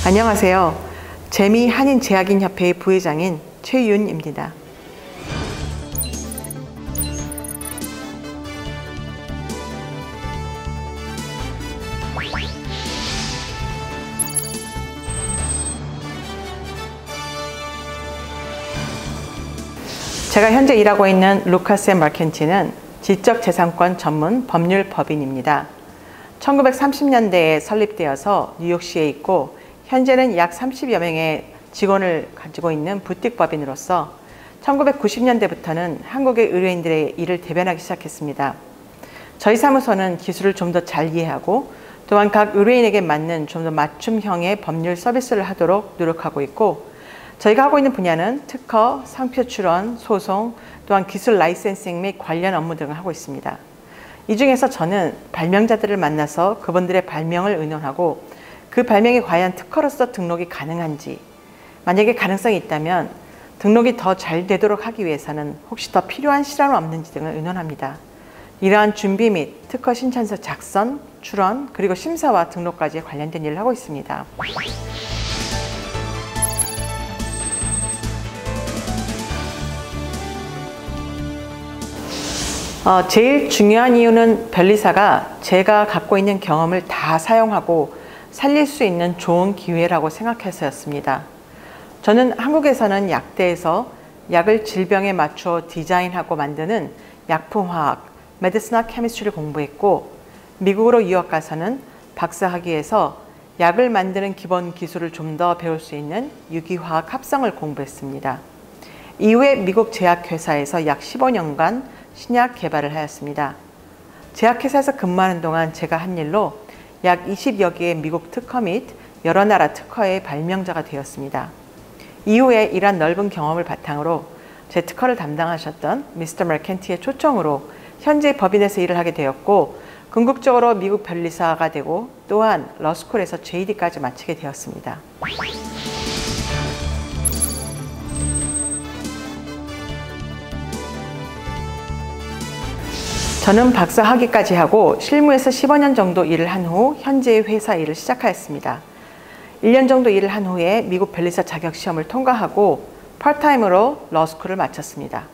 안녕하세요. 재미 한인제약인협회의 부회장인 최윤입니다. 제가 현재 일하고 있는 루카스 앤 마켄티는 지적재산권 전문 법률 법인입니다. 1930년대에 설립되어서 뉴욕시에 있고 현재는 약 30여 명의 직원을 가지고 있는 부틱 법인으로서 1990년대부터는 한국의 의뢰인들의 일을 대변하기 시작했습니다. 저희 사무소는 기술을 좀 더 잘 이해하고 또한 각 의뢰인에게 맞는 좀 더 맞춤형의 법률 서비스를 하도록 노력하고 있고, 저희가 하고 있는 분야는 특허, 상표 출원, 소송, 또한 기술 라이센싱 및 관련 업무 등을 하고 있습니다. 이 중에서 저는 발명자들을 만나서 그분들의 발명을 의논하고 그 발명이 과연 특허로서 등록이 가능한지, 만약에 가능성이 있다면 등록이 더 잘 되도록 하기 위해서는 혹시 더 필요한 실험은 없는지 등을 의논합니다. 이러한 준비 및 특허 신청서 작성, 출원, 그리고 심사와 등록까지 관련된 일을 하고 있습니다. 제일 중요한 이유는 변리사가 제가 갖고 있는 경험을 다 사용하고 살릴 수 있는 좋은 기회라고 생각해서였습니다. 저는 한국에서는 약대에서 약을 질병에 맞춰 디자인하고 만드는 약품화학, 메디시널 케미스트리를 공부했고, 미국으로 유학 가서는 박사학위에서 약을 만드는 기본 기술을 좀 더 배울 수 있는 유기화학 합성을 공부했습니다. 이후에 미국 제약회사에서 약 15년간 신약 개발을 하였습니다. 제약회사에서 근무하는 동안 제가 한 일로 약 20여 개의 미국 특허 및 여러 나라 특허의 발명자가 되었습니다. 이후에 이러한 넓은 경험을 바탕으로 제 특허를 담당하셨던 미스터 마켄티의 초청으로 현재 법인에서 일을 하게 되었고, 궁극적으로 미국 변리사가 되고 또한 러스쿨에서 JD까지 마치게 되었습니다. 저는 박사 학위까지 하고 실무에서 15년 정도 일을 한 후 현재의 회사 일을 시작하였습니다. 1년 정도 일을 한 후에 미국 변리사 자격 시험을 통과하고 파트타임으로 러스쿨을 마쳤습니다.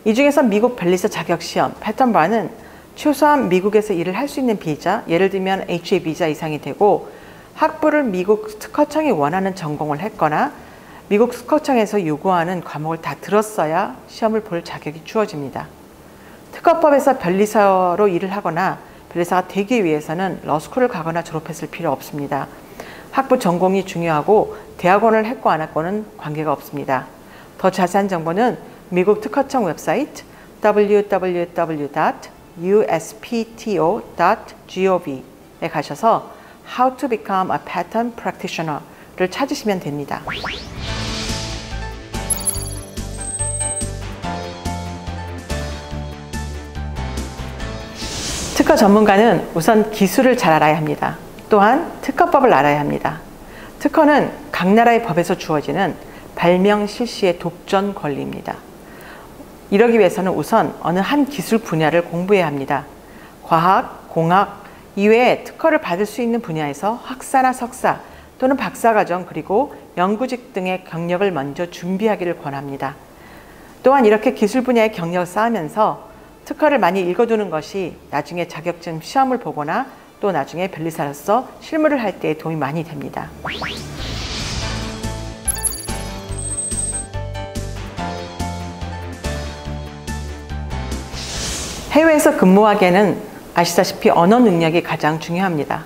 이 중에서 미국 변리사 자격 시험, 패턴 바는 최소한 미국에서 일을 할 수 있는 비자, 예를 들면 HA 비자 이상이 되고, 학부를 미국 특허청이 원하는 전공을 했거나 미국 특허청에서 요구하는 과목을 다 들었어야 시험을 볼 자격이 주어집니다. 특허법에서 변리사로 일을 하거나 변리사가 되기 위해서는 러스쿨을 가거나 졸업했을 필요 없습니다. 학부 전공이 중요하고 대학원을 했고 안 했고는 관계가 없습니다. 더 자세한 정보는 미국 특허청 웹사이트 www.uspto.gov에 가셔서 How to become a patent practitioner를 찾으시면 됩니다. 특허 전문가는 우선 기술을 잘 알아야 합니다. 또한 특허법을 알아야 합니다. 특허는 각 나라의 법에서 주어지는 발명 실시의 독점 권리입니다. 이러기 위해서는 우선 어느 한 기술 분야를 공부해야 합니다. 과학, 공학 이외에 특허를 받을 수 있는 분야에서 학사나 석사 또는 박사과정 그리고 연구직 등의 경력을 먼저 준비하기를 권합니다. 또한 이렇게 기술 분야의 경력을 쌓으면서 특허를 많이 읽어두는 것이 나중에 자격증 시험을 보거나 또 나중에 변리사로서 실무를 할 때 도움이 많이 됩니다. 해외에서 근무하기에는 아시다시피 언어 능력이 가장 중요합니다.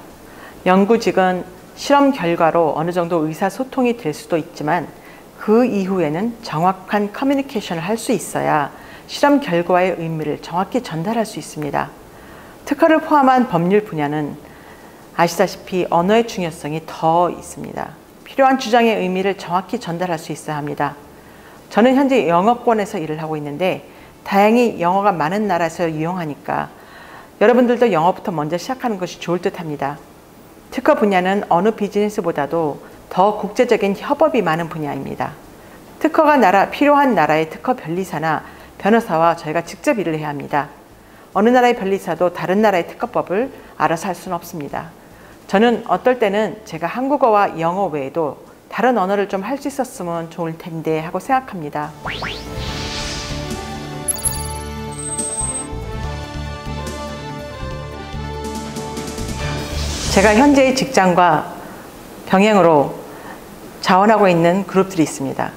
연구직은 실험 결과로 어느 정도 의사소통이 될 수도 있지만 그 이후에는 정확한 커뮤니케이션을 할 수 있어야 실험 결과의 의미를 정확히 전달할 수 있습니다. 특허를 포함한 법률 분야는 아시다시피 언어의 중요성이 더 있습니다. 필요한 주장의 의미를 정확히 전달할 수 있어야 합니다. 저는 현재 영어권에서 일을 하고 있는데 다행히 영어가 많은 나라에서 유용하니까 여러분들도 영어부터 먼저 시작하는 것이 좋을 듯 합니다. 특허 분야는 어느 비즈니스보다도 더 국제적인 협업이 많은 분야입니다. 특허가 필요한 나라의 특허 변리사나 변호사와 저희가 직접 일을 해야 합니다. 어느 나라의 변리사도 다른 나라의 특허법을 알아서 할 수는 없습니다. 저는 어떨 때는 제가 한국어와 영어 외에도 다른 언어를 좀 할 수 있었으면 좋을 텐데 하고 생각합니다. 제가 현재의 직장과 병행으로 자원하고 있는 그룹들이 있습니다.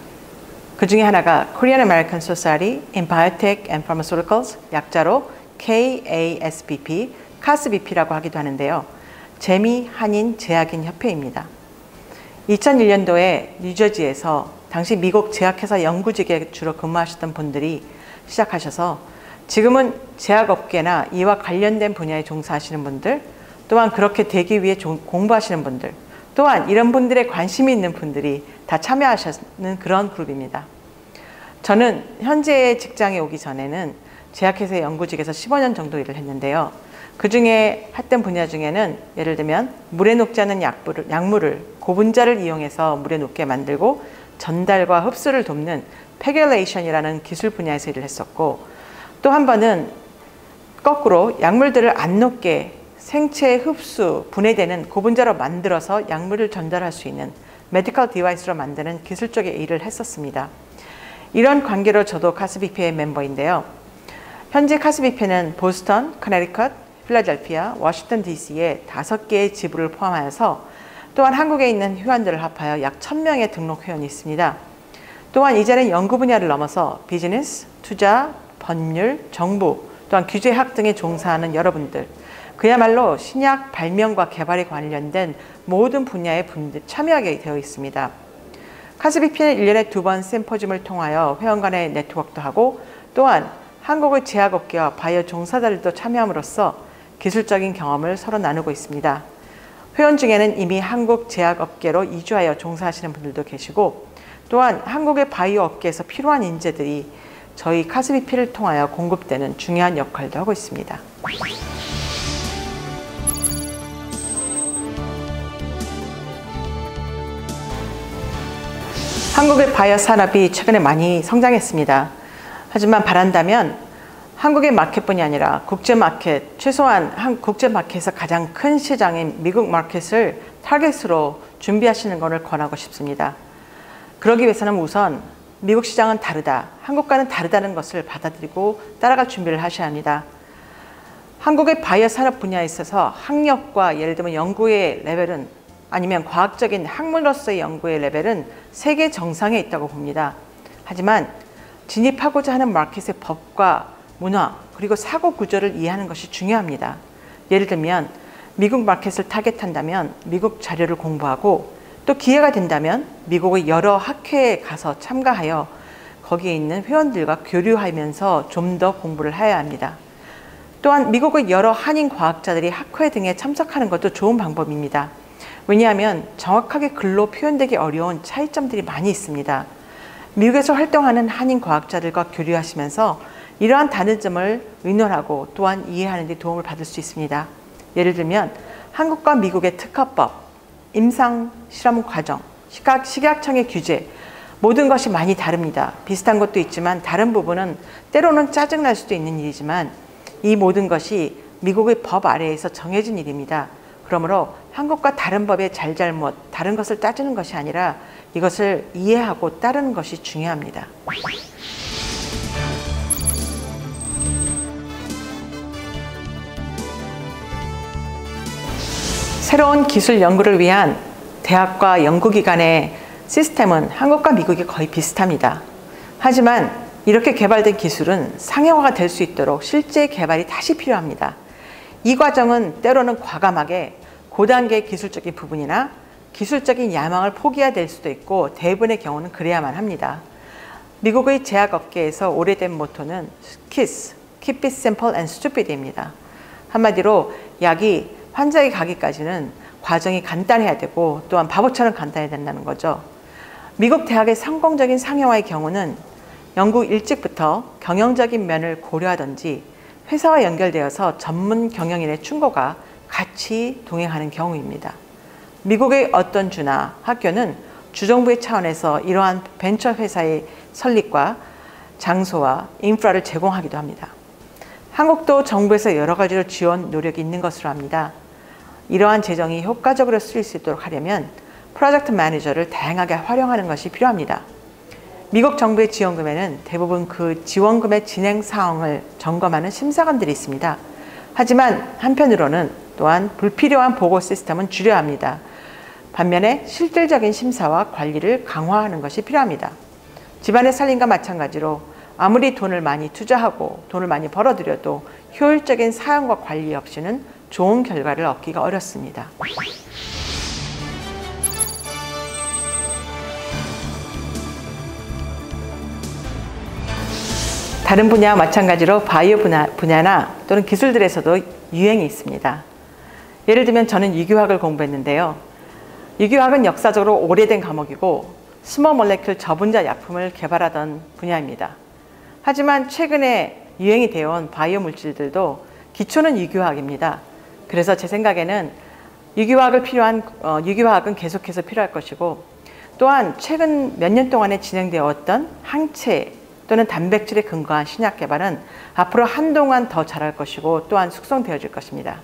그 중에 하나가 Korean American Society in Biotech and Pharmaceuticals, 약자로 KASBP, 카스BP라고 하기도 하는데요. 재미 한인 제약인 협회입니다. 2001년도에 뉴저지에서 당시 미국 제약회사 연구직에 주로 근무하셨던 분들이 시작하셔서 지금은 제약업계나 이와 관련된 분야에 종사하시는 분들, 또한 그렇게 되기 위해 공부하시는 분들, 또한 이런 분들에 관심이 있는 분들이 다 참여하시는 그런 그룹입니다. 저는 현재 직장에 오기 전에는 제약회사 연구직에서 15년 정도 일을 했는데요. 그 중에 했던 분야 중에는 예를 들면 물에 녹지 않는 약물을 고분자를 이용해서 물에 녹게 만들고 전달과 흡수를 돕는 페귤레이션이라는 기술 분야에서 일을 했었고, 또 한 번은 거꾸로 약물들을 안 녹게 생체 흡수, 분해되는 고분자로 만들어서 약물을 전달할 수 있는 메디컬 디바이스로 만드는 기술 쪽의 일을 했었습니다. 이런 관계로 저도 카스비피의 멤버인데요. 현재 카스비피는 보스턴, 커네티컷, 필라델피아, 워싱턴 DC의 5개의 지부를 포함하여서 또한 한국에 있는 회원들을 합하여 약 1000명의 등록 회원이 있습니다. 또한 이제는 연구 분야를 넘어서 비즈니스, 투자, 법률, 정부, 또한 규제학 등에 종사하는 여러분들, 그야말로 신약 발명과 개발에 관련된 모든 분야의 분들 참여하게 되어 있습니다. 카스비피는 1년에 2번 심포지움을 통하여 회원 간의 네트워크도 하고, 또한 한국의 제약업계와 바이오 종사자들도 참여함으로써 기술적인 경험을 서로 나누고 있습니다. 회원 중에는 이미 한국 제약업계로 이주하여 종사하시는 분들도 계시고, 또한 한국의 바이오 업계에서 필요한 인재들이 저희 카스비피를 통하여 공급되는 중요한 역할도 하고 있습니다. 한국의 바이오 산업이 최근에 많이 성장했습니다. 하지만 바란다면 한국의 마켓뿐이 아니라 국제 마켓, 최소한 국제 마켓에서 가장 큰 시장인 미국 마켓을 타겟으로 준비하시는 것을 권하고 싶습니다. 그러기 위해서는 우선 미국 시장은 다르다, 한국과는 다르다는 것을 받아들이고 따라갈 준비를 하셔야 합니다. 한국의 바이오 산업 분야에 있어서 학력과 예를 들면 연구의 레벨은, 아니면 과학적인 학문으로서의 연구의 레벨은 세계 정상에 있다고 봅니다. 하지만 진입하고자 하는 마켓의 법과 문화, 그리고 사고 구조를 이해하는 것이 중요합니다. 예를 들면 미국 마켓을 타겟한다면 미국 자료를 공부하고, 또 기회가 된다면 미국의 여러 학회에 가서 참가하여 거기에 있는 회원들과 교류하면서 좀 더 공부를 해야 합니다. 또한 미국의 여러 한인 과학자들이 학회 등에 참석하는 것도 좋은 방법입니다. 왜냐하면 정확하게 글로 표현되기 어려운 차이점들이 많이 있습니다. 미국에서 활동하는 한인 과학자들과 교류하시면서 이러한 다른 점을 의논하고 또한 이해하는 데 도움을 받을 수 있습니다. 예를 들면 한국과 미국의 특허법, 임상 실험 과정, 식약청의 규제, 모든 것이 많이 다릅니다. 비슷한 것도 있지만 다른 부분은 때로는 짜증날 수도 있는 일이지만 이 모든 것이 미국의 법 아래에서 정해진 일입니다. 그러므로 한국과 다른 법의 잘잘못, 다른 것을 따지는 것이 아니라 이것을 이해하고 따르는 것이 중요합니다. 새로운 기술 연구를 위한 대학과 연구기관의 시스템은 한국과 미국이 거의 비슷합니다. 하지만 이렇게 개발된 기술은 상용화가 될 수 있도록 실제 개발이 다시 필요합니다. 이 과정은 때로는 과감하게 고단계 기술적인 부분이나 기술적인 야망을 포기해야 될 수도 있고, 대부분의 경우는 그래야만 합니다. 미국의 제약업계에서 오래된 모토는 KISS, Keep it simple and stupid입니다. 한마디로 약이 환자에게 가기까지는 과정이 간단해야 되고 또한 바보처럼 간단해야 된다는 거죠. 미국 대학의 성공적인 상용화의 경우는 연구 일찍부터 경영적인 면을 고려하든지 회사와 연결되어서 전문 경영인의 충고가 같이 동행하는 경우입니다. 미국의 어떤 주나 학교는 주정부의 차원에서 이러한 벤처 회사의 설립과 장소와 인프라를 제공하기도 합니다. 한국도 정부에서 여러 가지로 지원 노력이 있는 것으로 합니다. 이러한 재정이 효과적으로 쓰일 수 있도록 하려면 프로젝트 매니저를 다양하게 활용하는 것이 필요합니다. 미국 정부의 지원금에는 대부분 그 지원금의 진행 사항을 점검하는 심사관들이 있습니다. 하지만 한편으로는 또한 불필요한 보고 시스템은 줄여야 합니다. 반면에 실질적인 심사와 관리를 강화하는 것이 필요합니다. 집안의 살림과 마찬가지로 아무리 돈을 많이 투자하고 돈을 많이 벌어들여도 효율적인 사용과 관리 없이는 좋은 결과를 얻기가 어렵습니다. 다른 분야와 마찬가지로 바이오 분야나 또는 기술들에서도 유행이 있습니다. 예를 들면 저는 유기화학을 공부했는데요. 유기화학은 역사적으로 오래된 과목이고 스몰 몰레큘 저분자 약품을 개발하던 분야입니다. 하지만 최근에 유행이 되어온 바이오 물질들도 기초는 유기화학입니다. 그래서 제 생각에는 유기화학은 계속해서 필요할 것이고, 또한 최근 몇 년 동안에 진행되어 왔던 항체 또는 단백질에 근거한 신약 개발은 앞으로 한동안 더 잘할 것이고 또한 숙성되어질 것입니다.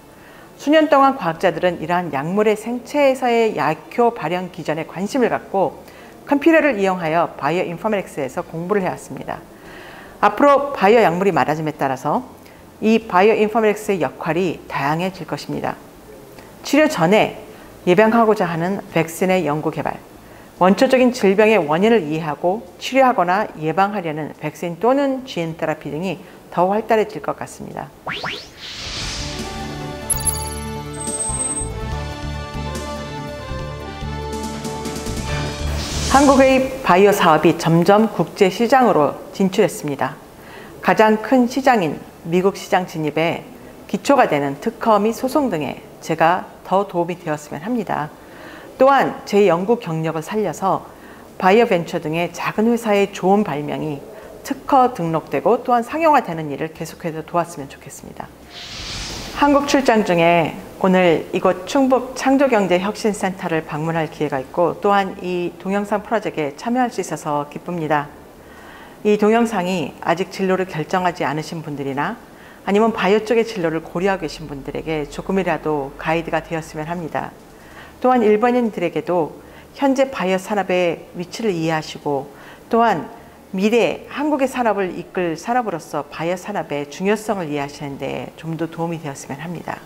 수년 동안 과학자들은 이러한 약물의 생체에서의 약효 발현 기전에 관심을 갖고 컴퓨터를 이용하여 바이오 인포메틱스에서 공부를 해왔습니다. 앞으로 바이오 약물이 많아짐에 따라서 이 바이오 인포메틱스의 역할이 다양해질 것입니다. 치료 전에 예방하고자 하는 백신의 연구 개발, 원초적인 질병의 원인을 이해하고 치료하거나 예방하려는 백신 또는 진 테라피 등이 더 활달해질 것 같습니다. 한국의 바이오 사업이 점점 국제 시장으로 진출했습니다. 가장 큰 시장인 미국 시장 진입에 기초가 되는 특허 및 소송 등에 제가 더 도움이 되었으면 합니다. 또한 제 연구 경력을 살려서 바이오 벤처 등의 작은 회사의 좋은 발명이 특허 등록되고 또한 상용화되는 일을 계속해서 도왔으면 좋겠습니다. 한국 출장 중에 오늘 이곳 충북 창조경제혁신센터를 방문할 기회가 있고, 또한 이 동영상 프로젝트에 참여할 수 있어서 기쁩니다. 이 동영상이 아직 진로를 결정하지 않으신 분들이나 아니면 바이오 쪽의 진로를 고려하고 계신 분들에게 조금이라도 가이드가 되었으면 합니다. 또한 일본인들에게도 현재 바이오 산업의 위치를 이해하시고, 또한 미래 한국의 산업을 이끌 산업으로서 바이오 산업의 중요성을 이해하시는 데 좀 더 도움이 되었으면 합니다.